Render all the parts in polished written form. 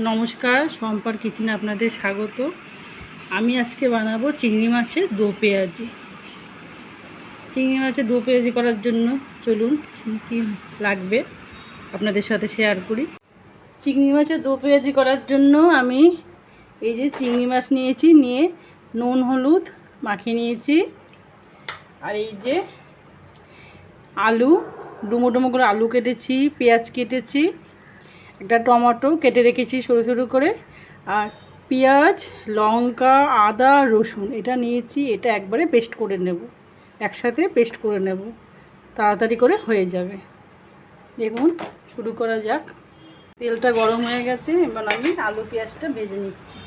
নমস্কার, সম্পার কিচেনে আপনাদের স্বাগত। আমি আজকে বানাবো চিংড়ি মাছের দো পেঁয়াজি। চিংড়ি মাছের দো পেঁয়াজি করার জন্য চলুন কী কী লাগবে আপনাদের সাথে শেয়ার করি। চিংড়ি মাছের দো পেঁয়াজি করার জন্য আমি এই যে চিংড়ি মাছ নিয়েছি, নিয়ে নুন হলুদ মাখিয়ে নিয়েছি। আর এই যে আলু, ডুমো ডুমো করে আলু কেটেছি, পেঁয়াজ কেটেছি, একটা টমেটো কেটে রেখেছি সরু সরু করে, আর পেঁয়াজ, লঙ্কা, আদা, রসুন এটা নিয়েছি। এটা একবারে পেস্ট করে নেব, একসাথে পেস্ট করে নেব, তাড়াতাড়ি করে হয়ে যাবে। দেখুন, শুরু করা যাক। তেলটা গরম হয়ে গেছে, এবার আমি আলু পেঁয়াজটা ভেজে নিচ্ছি।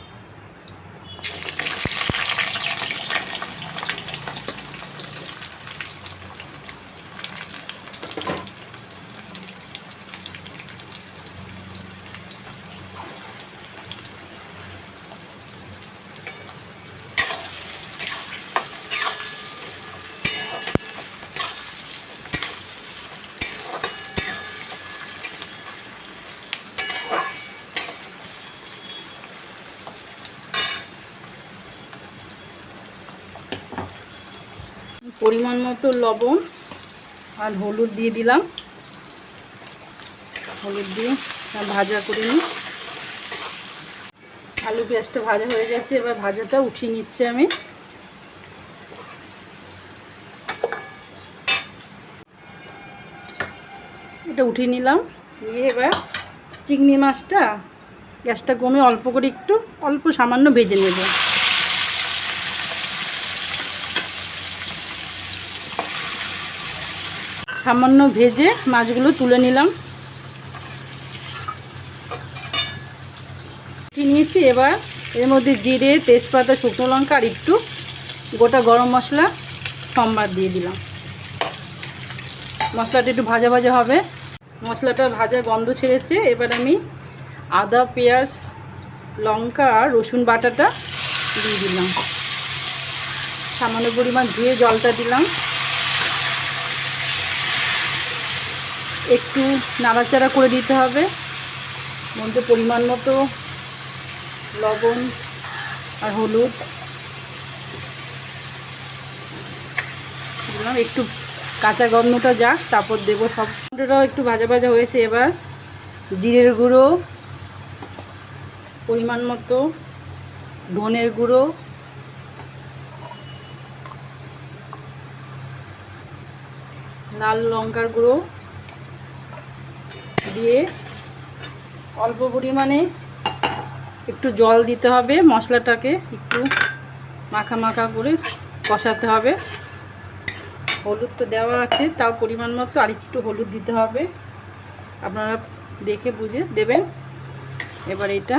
পরিমাণ মতো লবণ আর হলুদ দিয়ে দিলাম। হলুদ দিয়ে ভাজা করে নিই। আলু পেঁয়াজটা ভাজা হয়ে গেছে, এবার ভাজাটা উঠিয়ে নিচ্ছি আমি। এটা উঠিয়ে নিলাম, নিয়ে এবার চিংড়ি মাছটা গ্যাসটা কমে অল্প করে একটু অল্প সামান্য ভেজে নেব। সামান্য ভেজে মাছগুলো তুলে নিলাম, নিয়েছি। এবার এর মধ্যে জিরে, তেজপাতা, শুকনো লঙ্কা আর একটু গোটা গরম মশলা সম্বার দিয়ে দিলাম। মশলাটা একটু ভাজা ভাজা হবে, মশলাটা ভাজা গন্ধ ছেড়েছে। এবার আমি আদা, পেঁয়াজ, লঙ্কা আর রসুন বাটাটা দিয়ে দিলাম। সামান্য পরিমাণ ধুয়ে জলটা দিলাম। একটু নাড়াচাড়া করে দিতে হবে। মধ্যে পরিমাণ মতো লবণ আর হলুদ দিলাম। একটু কাঁচা গন্ধটা যাক, তারপর দেবো সব। টমেটোটাও একটু ভাজা ভাজা হয়েছে। এবার জিরের গুঁড়ো পরিমাণ মতো, ধনের গুঁড়ো, লাল লঙ্কার গুঁড়ো দিয়ে অল্প পরিমাণে একটু জল দিতে হবে। মশলাটাকে একটু মাখা মাখা করে কষাতে হবে। হলুদ তো দেওয়া আছে, তাও পরিমাণ মতো আর একটু হলুদ দিতে হবে, আপনারা দেখে বুঝে দেবেন। এবার এটা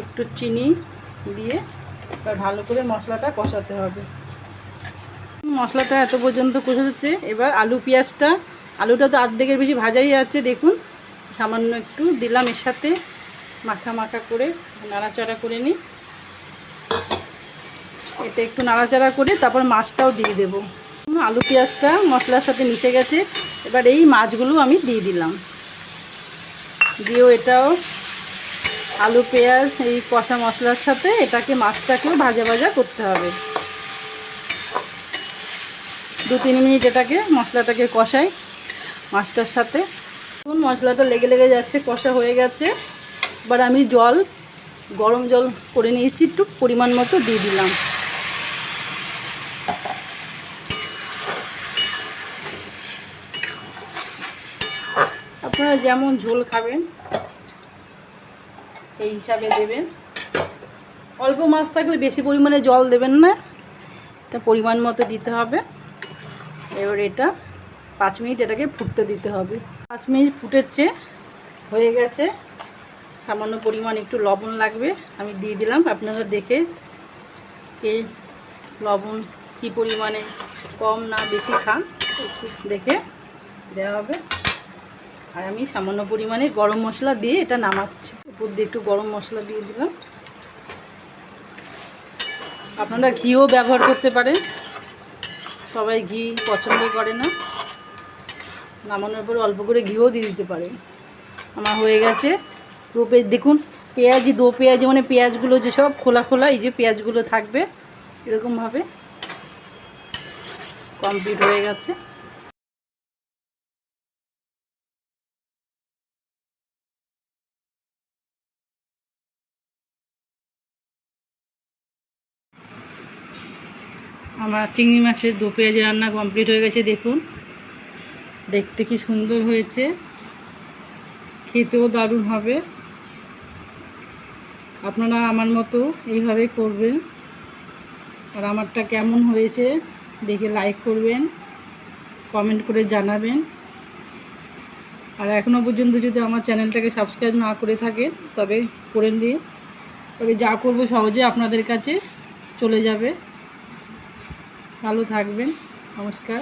একটু চিনি দিয়ে এবার ভালো করে মশলাটা কষাতে হবে। মশলাটা এত পর্যন্ত কষাচ্ছে। এবার আলু পেঁয়াজটা, আলুটা তো অর্ধেকের বেশি ভাজাই আছে, দেখুন সামান্য একটু দিলাম এর সাথে, মাখা মাখা করে নাড়াচাড়া করে নিই। এটা একটু নাড়াচাড়া করে তারপর মাছটাও দিয়ে দেব। আলু পেঁয়াজটা মশলার সাথে মিশে গেছে। এবার এই মাছগুলো আমি দিয়ে দিলাম, দিয়েও এটাও আলু পেঁয়াজ এই কষা মশলার সাথে এটাকে মাছটাকেও ভাজা ভাজা করতে হবে। 2-3 মিনিট এটাকে মশলাটাকে কষাই মাছটার সাথে। মশলাটা লেগে লেগে যাচ্ছে, কষা হয়ে গেছে। এবার আমি জল, গরম জল করে নিয়েছি, একটু পরিমাণ মতো দিয়ে দিলাম। আপনারা যেমন ঝোল খাবেন সেই হিসাবে দেবেন। অল্প মাছ থাকলে বেশি পরিমাণে জল দেবেন না, এটা পরিমাণ মতো দিতে হবে। এবার এটা 5 মিনিট এটাকে ফুটতে দিতে হবে। 5 মিনিট ফুটেছে, হয়ে গেছে। সামান্য পরিমাণ একটু লবণ লাগবে, আমি দিয়ে দিলাম। আপনারা দেখে কে লবণ কী পরিমাণে কম না বেশি খান একটু দেখে দেওয়া হবে। আর আমি সামান্য পরিমাণে গরম মশলা দিয়ে এটা নামাচ্ছি। উপর দিয়ে একটু গরম মশলা দিয়ে দিলাম। আপনারা ঘিও ব্যবহার করতে পারেন। সবাই ঘি পছন্দ করে না, নামানোর পরে অল্প করে ঘিও দিয়ে দিতে পারেন। আমার হয়ে গেছে দো পেঁয়াজ। দেখুন পেঁয়াজি, দো পেঁয়াজি মানে পেঁয়াজগুলো যেসব খোলা খোলা, এই যে পেঁয়াজগুলো থাকবে এরকমভাবে। কমপ্লিট হয়ে গেছে। আমার চিংড়ি মাছের দো পেঁয়াজি রান্না কমপ্লিট হয়ে গেছে। দেখুন দেখতে কি সুন্দর হয়েছে, খেতেও দারুণ হবে। আপনারা আমার মতো এইভাবে করবেন। আর আমারটা কেমন হয়েছে দেখে লাইক করবেন, কমেন্ট করে জানাবেন। আর এখনও পর্যন্ত যদি আমার চ্যানেলটাকে সাবস্ক্রাইব না করে থাকে তবে করে দিয়ে, তবে যা করব সহজে আপনাদের কাছে চলে যাবে। ভালো থাকবেন। নমস্কার।